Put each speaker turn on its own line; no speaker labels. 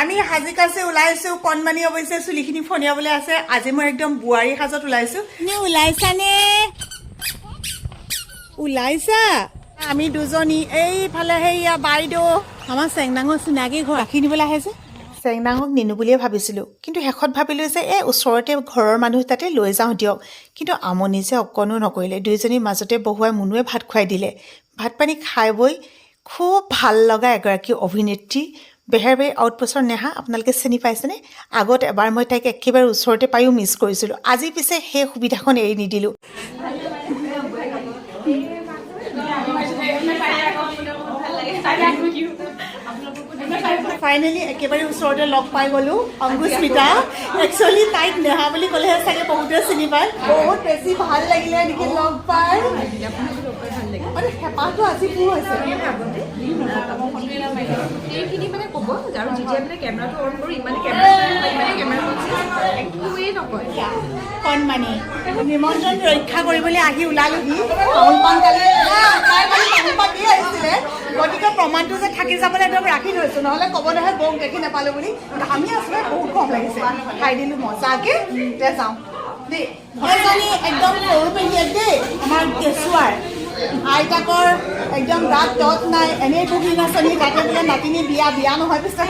আমি হাজি কাছে ওলাইছো কণমানি অৱশ্যে চুলিখিনি ফনিয়াবলৈ আছে আজি মই একদম বুৱাৰী সাজত ওলাইছো নে ওলাইছানে ওলাইছা আমি দুজনী এইফালে হেৰিয়া বাইদেউ আমাৰ চেংনাঙৰ চিনাকি ঘৰ ৰাখি নিবলৈ আহে যে চেংনাঙক নিনো বুলিয়ে ভাবিছিলোঁ কিন্তু শেষত ভাবিলোঁ যে ওচৰতে ঘৰৰ মানুহ তাতে লৈ যাওঁ দিয়ক কিন্তু আমনি যে অকণো নকৰিলে দুইজনীৰ মাজতে বহুৱাই মুনুৱে ভাত খুৱাই দিলে ভাত পানী খাই বৈ খুব ভাল লগা এগৰাকী অভিনেত্ৰী বেহাৰবাৰী আউটপোষ্টৰ নেহা আপোনালোকে চিনি পাইছেনে আগত এবাৰ মই তাইক একেবাৰে ওচৰতে পায়ো মিছ কৰিছিলোঁ আজি পিছে সেই সুবিধাখন এৰি নিদিলোঁ ফাইনেলি একেবাৰে ওচৰতে লগ পাই গ'লোঁ অংকুস্মিতা একচুৱেলি তাইক নেহা বুলি ক'লেহে চাগে বহুতে চিনি পায় বহুত বেছি ভাল লাগিলে নেকি লগ পাই মানে হেঁপাহটো আজি কি হৈছে
এইখিনি মানে ক'ব আৰু যেতিয়া মানে কেমেৰাটো অন কৰোঁ ইমানে কেমেৰা একোৱেই নকয়
কণমানি নিমন্ত্ৰণ ৰক্ষা কৰিবলৈ আহি ওলালোহি তামোল পাণ কালি তাই মানে তামোল পাণ দি আহিছিলে গতিকে প্ৰমাণটো যে থাকি যাবলৈ একদম ৰাখি থৈছোঁ নহ'লে ক'ব নহয় বৌক দেখি নাপালোঁ বুলি আমি আচলতে বহুত কম লাগিছে খাই দিলোঁ মজাকৈ এতিয়া যাওঁ দেই এজনী একদম সৰু পেহীয়েক দেই আমাৰ কেঁচুৱাৰ আইতাকৰ একদম গাত তত নাই এনেই বহি নাচনি তাতে বোলে নাতিনী বিয়া নহয় পিছত